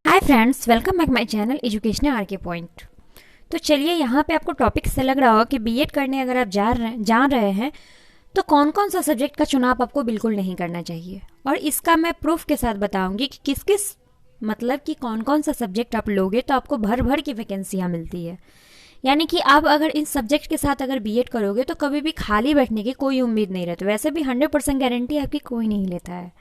Hi friends, welcome back my channel educational RK point. तो चलिए, यहाँ पे आपको टॉपिक से लग रहा होगा कि बीएड करने अगर आप जान रहे हैं तो कौन कौन सा सब्जेक्ट का चुनाव आपको बिल्कुल नहीं करना चाहिए। और इसका मैं प्रूफ के साथ बताऊंगी कि किस किस मतलब कि कौन कौन सा सब्जेक्ट आप लोगे तो आपको भर भर की वैकेंसियाँ मिलती है। यानी कि आप अगर इन सब्जेक्ट के साथ अगर बीएड करोगे तो कभी भी खाली बैठने की कोई उम्मीद नहीं रहती। वैसे भी 100% गारंटी आपकी कोई नहीं लेता है।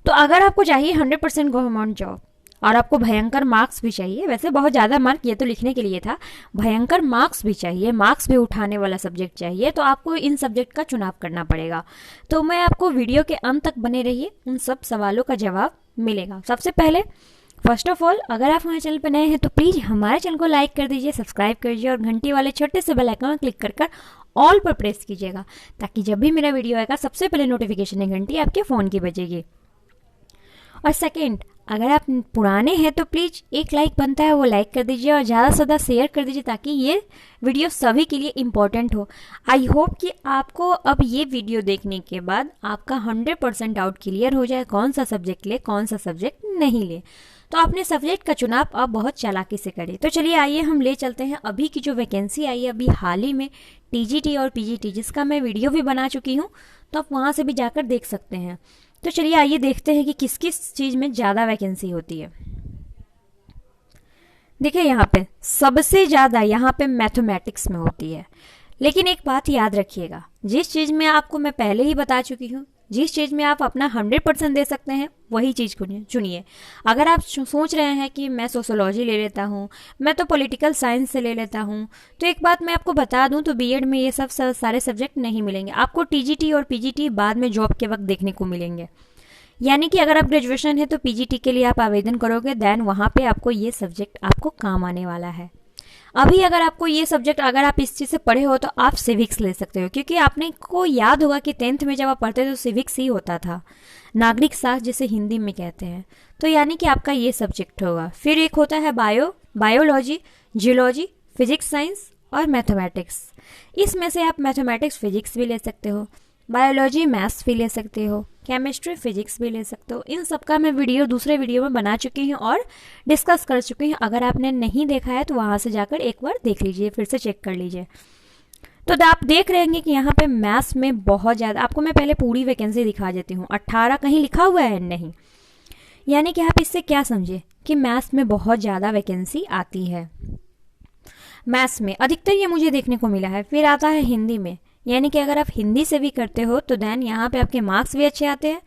तो अगर आपको चाहिए 100% गवर्नमेंट जॉब और आपको भयंकर मार्क्स भी चाहिए, वैसे बहुत ज़्यादा मार्क ये तो लिखने के लिए था, भयंकर मार्क्स भी चाहिए, मार्क्स भी उठाने वाला सब्जेक्ट चाहिए, तो आपको इन सब्जेक्ट का चुनाव करना पड़ेगा। तो मैं आपको वीडियो के अंत तक बने रहिए, उन सब सवालों का जवाब मिलेगा। सबसे पहले फर्स्ट ऑफ ऑल, अगर आप हमारे चैनल पर नए हैं तो प्लीज़ हमारे चैनल को लाइक कर दीजिए, सब्सक्राइब कर दीजिए और घंटी वाले छोटे से बेल आइकन क्लिक कर ऑल पर प्रेस कीजिएगा, ताकि जब भी मेरा वीडियो आएगा सबसे पहले नोटिफिकेशन घंटी आपके फ़ोन की बजेगी। और सेकेंड, अगर आप पुराने हैं तो प्लीज़ एक लाइक बनता है वो लाइक कर दीजिए और ज़्यादा से ज़्यादा शेयर कर दीजिए, ताकि ये वीडियो सभी के लिए इम्पॉर्टेंट हो। आई होप कि आपको अब ये वीडियो देखने के बाद आपका 100% डाउट क्लियर हो जाए, कौन सा सब्जेक्ट ले कौन सा सब्जेक्ट नहीं ले। तो अपने सब्जेक्ट का चुनाव आप बहुत चालाकी से करें। तो चलिए आइए हम ले चलते हैं अभी की जो वैकेंसी आई है अभी हाल ही में, टीजीटी और पीजीटी, जिसका मैं वीडियो भी बना चुकी हूँ, तो आप वहाँ से भी जाकर देख सकते हैं। तो चलिए आइए देखते हैं कि किस किस चीज़ में ज़्यादा वैकेंसी होती है। देखिए, यहाँ पे सबसे ज़्यादा यहाँ पे मैथमेटिक्स में होती है। लेकिन एक बात याद रखिएगा, जिस चीज़ में आपको मैं पहले ही बता चुकी हूँ, जिस चीज़ में आप अपना 100% दे सकते हैं वही चीज़ चुनिए। अगर आप सोच रहे हैं कि मैं सोशोलॉजी ले लेता हूँ, मैं तो पॉलिटिकल साइंस से ले लेता हूँ, तो एक बात मैं आपको बता दूँ, तो बीएड में ये सब सारे सब्जेक्ट नहीं मिलेंगे आपको। टीजीटी और पीजीटी बाद में जॉब के वक्त देखने को मिलेंगे। यानी कि अगर आप ग्रेजुएशन है तो पीजीटी के लिए आप आवेदन करोगे, देन वहाँ पे आपको ये सब्जेक्ट आपको काम आने वाला है। अभी अगर आपको ये सब्जेक्ट, अगर आप इस चीज़ से पढ़े हो तो आप सिविक्स ले सकते हो, क्योंकि आपने को याद होगा कि 10th में जब आप पढ़ते थे तो सिविक्स ही होता था, नागरिक शास्त्र जिसे हिंदी में कहते हैं। तो यानी कि आपका ये सब्जेक्ट होगा। फिर एक होता है बायोलॉजी, जियोलॉजी, फिजिक्स साइंस और मैथमेटिक्स। इसमें से आप मैथमेटिक्स फिजिक्स भी ले सकते हो, बायोलॉजी मैथ्स भी ले सकते हो, केमिस्ट्री फिजिक्स भी ले सकते हो। इन सब का मैं वीडियो दूसरे वीडियो में बना चुकी हूँ और डिस्कस कर चुकी हूँ। अगर आपने नहीं देखा है तो वहाँ से जाकर एक बार देख लीजिए, फिर से चेक कर लीजिए। तो आप देख रहे हैं कि यहाँ पे मैथ्स में बहुत ज़्यादा, आपको मैं पहले पूरी वैकेंसी दिखा देती हूँ। 18 कहीं लिखा हुआ है नहीं, यानी कि आप इससे क्या समझे कि मैथ्स में बहुत ज़्यादा वैकेंसी आती है। मैथ्स में अधिकतर ये मुझे देखने को मिला है। फिर आता है हिंदी में, यानी कि अगर आप हिंदी से भी करते हो तो देन यहाँ पे आपके मार्क्स भी अच्छे आते हैं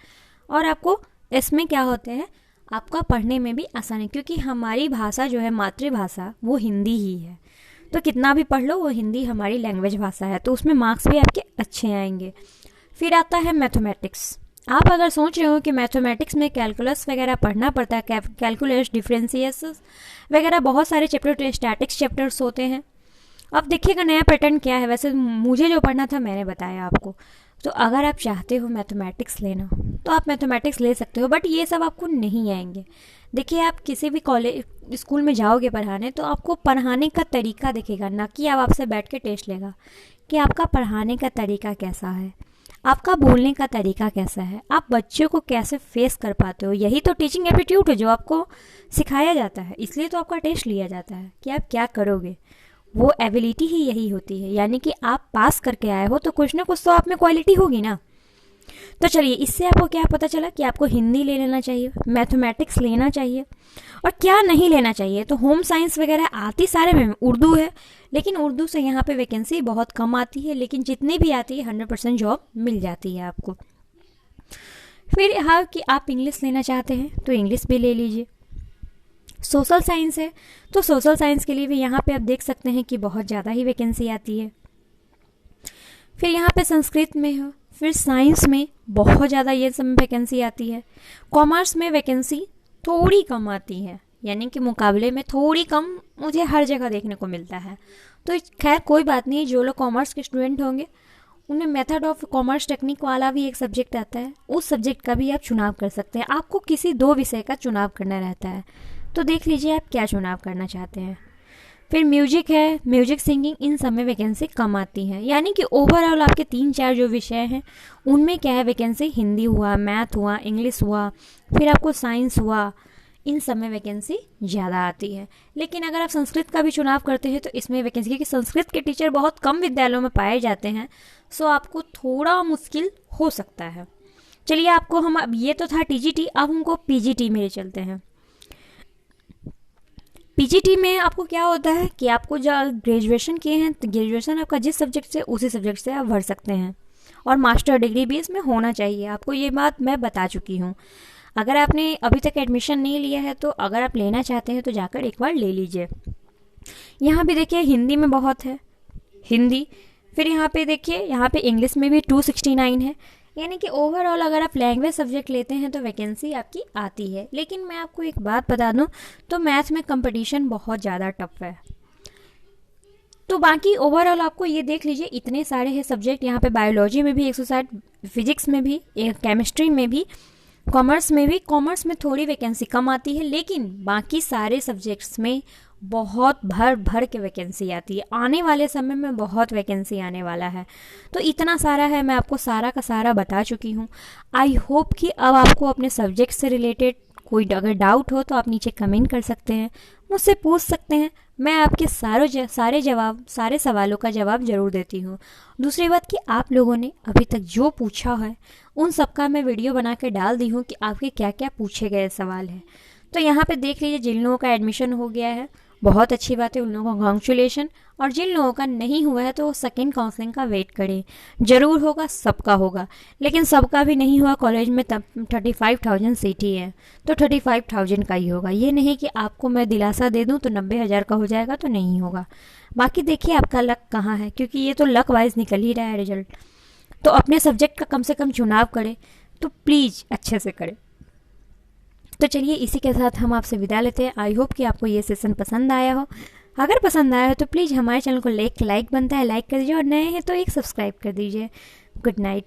और आपको इसमें क्या होते हैं, आपका पढ़ने में भी आसानी, क्योंकि हमारी भाषा जो है मातृभाषा वो हिंदी ही है। तो कितना भी पढ़ लो, वो हिंदी हमारी लैंग्वेज भाषा है, तो उसमें मार्क्स भी आपके अच्छे आएंगे। फिर आता है मैथमेटिक्स। आप अगर सोच रहे हो कि मैथमेटिक्स में कैलकुलस वगैरह पढ़ना पड़ता है, कैलकुलस, डिफरेंशियस वगैरह बहुत सारे चैप्टर, स्टैटिक्स चैप्टर्स होते हैं। अब देखिएगा नया पैटर्न क्या है। वैसे मुझे जो पढ़ना था मैंने बताया आपको। तो अगर आप चाहते हो मैथमेटिक्स लेना तो आप मैथमेटिक्स ले सकते हो, बट ये सब आपको नहीं आएंगे। देखिए, आप किसी भी कॉलेज स्कूल में जाओगे पढ़ाने तो आपको पढ़ाने का तरीका दिखेगा, ना कि आप आपसे बैठ के टेस्ट लेगा कि आपका पढ़ाने का तरीका कैसा है, आपका बोलने का तरीका कैसा है, आप बच्चों को कैसे फेस कर पाते हो। यही तो टीचिंग एप्टीट्यूड है जो आपको सिखाया जाता है। इसलिए तो आपका टेस्ट लिया जाता है कि आप क्या करोगे। वो एबिलिटी ही यही होती है, यानी कि आप पास करके आए हो तो कुछ ना कुछ तो आप में क्वालिटी होगी ना। तो चलिए, इससे आपको क्या पता चला कि आपको हिंदी ले लेना चाहिए, मैथमेटिक्स लेना चाहिए और क्या नहीं लेना चाहिए। तो होम साइंस वगैरह आती सारे में, उर्दू है, लेकिन उर्दू से यहाँ पे वैकेंसी बहुत कम आती है, लेकिन जितनी भी आती है 100% जॉब मिल जाती है आपको। फिर हाँ, कि आप इंग्लिश लेना चाहते हैं तो इंग्लिश भी ले लीजिए। सोशल साइंस है तो सोशल साइंस के लिए भी यहाँ पे आप देख सकते हैं कि बहुत ज़्यादा ही वैकेंसी आती है। फिर यहाँ पे संस्कृत में हो, फिर साइंस में बहुत ज़्यादा ये सब वैकेंसी आती है। कॉमर्स में वैकेंसी थोड़ी कम आती है, यानी कि मुकाबले में थोड़ी कम मुझे हर जगह देखने को मिलता है। तो खैर कोई बात नहीं, जो लोग कॉमर्स के स्टूडेंट होंगे उन्हें मेथड ऑफ कॉमर्स टेक्निक वाला भी एक सब्जेक्ट आता है, उस सब्जेक्ट का भी आप चुनाव कर सकते हैं। आपको किसी 2 विषय का चुनाव करना रहता है, तो देख लीजिए आप क्या चुनाव करना चाहते हैं। फिर म्यूजिक है, म्यूजिक सिंगिंग, इन सब में वैकेंसी कम आती है। यानी कि ओवरऑल आपके 3-4 जो विषय हैं उनमें क्या है वैकेंसी, हिंदी हुआ, मैथ हुआ, इंग्लिश हुआ, फिर आपको साइंस हुआ, इन सब में वैकेंसी ज़्यादा आती है। लेकिन अगर आप संस्कृत का भी चुनाव करते हैं तो इसमें वैकेंसी, क्योंकि संस्कृत के टीचर बहुत कम विद्यालयों में पाए जाते हैं, सो आपको थोड़ा मुश्किल हो सकता है। चलिए, आपको हम, अब ये तो था टीजीटी, अब हमको पीजीटी में ले चलते हैं। पीजीटी में आपको क्या होता है कि आपको जब ग्रेजुएशन किए हैं तो ग्रेजुएशन आपका जिस सब्जेक्ट से, उसी सब्जेक्ट से आप भर सकते हैं, और मास्टर डिग्री भी इसमें होना चाहिए। आपको ये बात मैं बता चुकी हूँ। अगर आपने अभी तक एडमिशन नहीं लिया है तो अगर आप लेना चाहते हैं तो जाकर एक बार ले लीजिए। यहाँ भी देखिए हिंदी में बहुत है, हिंदी। फिर यहाँ पे देखिए, यहाँ पे इंग्लिश में भी 269 है। यानी कि ओवरऑल अगर आप लैंग्वेज सब्जेक्ट लेते हैं तो वैकेंसी आपकी आती है। लेकिन मैं आपको एक बात बता दूं, तो मैथ में कंपटीशन बहुत ज़्यादा टफ है। तो बाकी ओवरऑल आपको ये देख लीजिए, इतने सारे हैं सब्जेक्ट। यहाँ पे बायोलॉजी में भी 160, फिजिक्स में भी, केमिस्ट्री में भी, कॉमर्स में भी। कॉमर्स में थोड़ी वैकेंसी कम आती है, लेकिन बाकी सारे सब्जेक्ट्स में बहुत भर भर के वैकेंसी आती है। आने वाले समय में बहुत वैकेंसी आने वाला है। तो इतना सारा है, मैं आपको सारा का सारा बता चुकी हूँ। आई होप कि अब आपको अपने सब्जेक्ट से रिलेटेड कोई अगर डाउट हो तो आप नीचे कमेंट कर सकते हैं, मुझसे पूछ सकते हैं। मैं आपके सारे सवालों का जवाब ज़रूर देती हूँ। दूसरी बात कि आप लोगों ने अभी तक जो पूछा है उन सब का मैं वीडियो बना के डाल दी हूँ कि आपके क्या क्या पूछे गए सवाल हैं। तो यहाँ पे देख लीजिए, जिन लोगों का एडमिशन हो गया है बहुत अच्छी बात है, उन लोगों को कॉन्ग्रेचुलेशन। और जिन लोगों का नहीं हुआ है तो वो सेकेंड काउंसलिंग का वेट करें, ज़रूर होगा, सबका होगा। लेकिन सबका भी नहीं हुआ, कॉलेज में तब 35,000 सीट ही है, तो 35,000 का ही होगा। ये नहीं कि आपको मैं दिलासा दे दूं तो 90,000 का हो जाएगा, तो नहीं होगा। बाकी देखिए आपका लक कहाँ है, क्योंकि ये तो लक वाइज निकल ही रहा है रिजल्ट। तो अपने सब्जेक्ट का कम से कम चुनाव करें, तो प्लीज़ अच्छे से करें। तो चलिए, इसी के साथ हम आपसे विदा लेते हैं। आई होप कि आपको ये सेशन पसंद आया हो। अगर पसंद आया हो तो प्लीज़ हमारे चैनल को लाइक बनता है, लाइक कर दीजिए, और नए हैं तो एक सब्सक्राइब कर दीजिए। Good night.